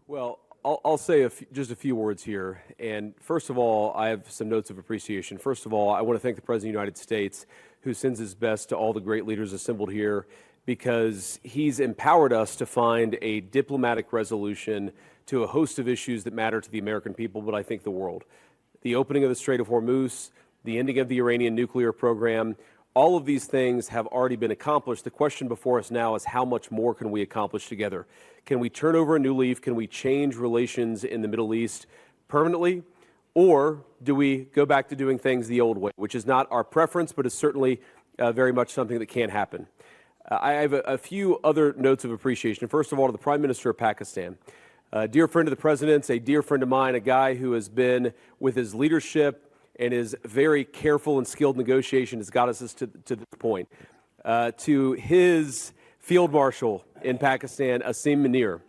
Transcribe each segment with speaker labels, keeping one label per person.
Speaker 1: Well, I'll say just a few words here. And first of all, I have some notes of appreciation. First of all, I want to thank the President of the United States, who sends his best to all the great leaders assembled here, because he's empowered us to find a diplomatic resolution to a host of issues that matter to the American people, but I think the world. The opening of the Strait of Hormuz, the ending of the Iranian nuclear program, all of these things have already been accomplished. The question before us now is how much more can we accomplish together? Can we turn over a new leaf? Can we change relations in the Middle East permanently? Or do we go back to doing things the old way, which is not our preference, but is certainly very much something that can happen. I have a few other notes of appreciation. First of all, to the Prime Minister of Pakistan. A dear friend of the President's, a dear friend of mine, a guy who has been, with his leadership and his very careful and skilled negotiation, has got us to this point. To his Field Marshal in Pakistan, Asim Munir.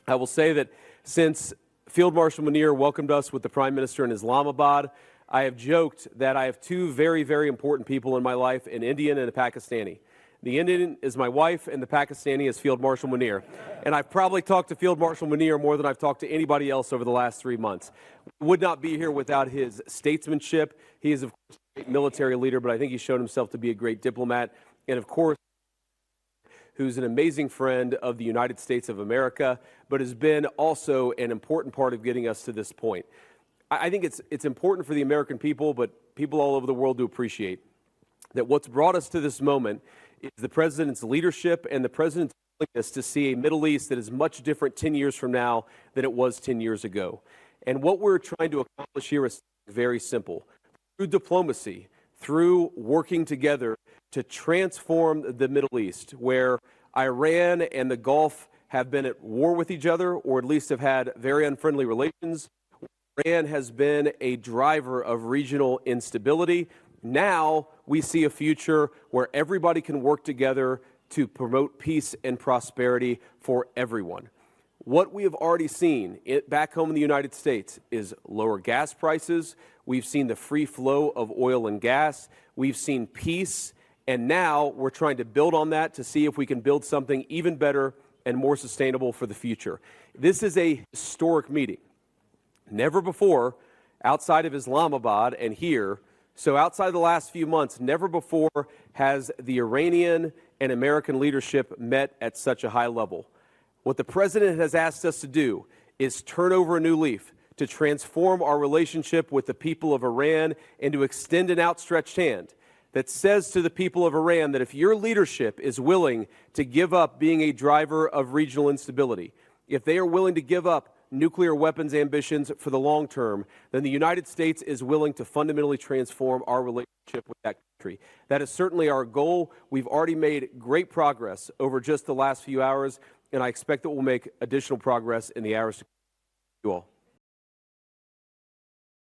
Speaker 1: I will say that since Field Marshal Munir welcomed us with the Prime Minister in Islamabad, I have joked that I have two very, very important people in my life, an Indian and a Pakistani. The Indian is my wife, and the Pakistani is Field Marshal Munir. And I've probably talked to Field Marshal Munir more than I've talked to anybody else over the last 3 months. Would not be here without his statesmanship. He is, of course, a great military leader, but I think he's shown himself to be a great diplomat. And, of course, who's an amazing friend of the United States of America, but has been also an important part of getting us to this point. I think it's important for the American people, but people all over the world to appreciate that what's brought us to this moment is the President's leadership and the President's willingness to see a Middle East that is much different 10 years from now than it was 10 years ago. And what we're trying to accomplish here is very simple. Through diplomacy, through working together to transform the Middle East, where Iran and the Gulf have been at war with each other, or at least have had very unfriendly relations. Iran has been a driver of regional instability. Now we see a future where everybody can work together to promote peace and prosperity for everyone. What we have already seen back home in the United States is lower gas prices. We've seen the free flow of oil and gas. We've seen peace. And now we're trying to build on that to see if we can build something even better and more sustainable for the future. This is a historic meeting. Never before, outside of Islamabad and here, so outside the last few months, never before has the Iranian and American leadership met at such a high level. What the President has asked us to do is turn over a new leaf, to transform our relationship with the people of Iran and to extend an outstretched hand that says to the people of Iran that if your leadership is willing to give up being a driver of regional instability, if they are willing to give up nuclear weapons ambitions for the long term, then the United States is willing to fundamentally transform our relationship with that country. That is certainly our goal. We've already made great progress over just the last few hours, and I expect that we'll make additional progress in the hours to come. Thank you all.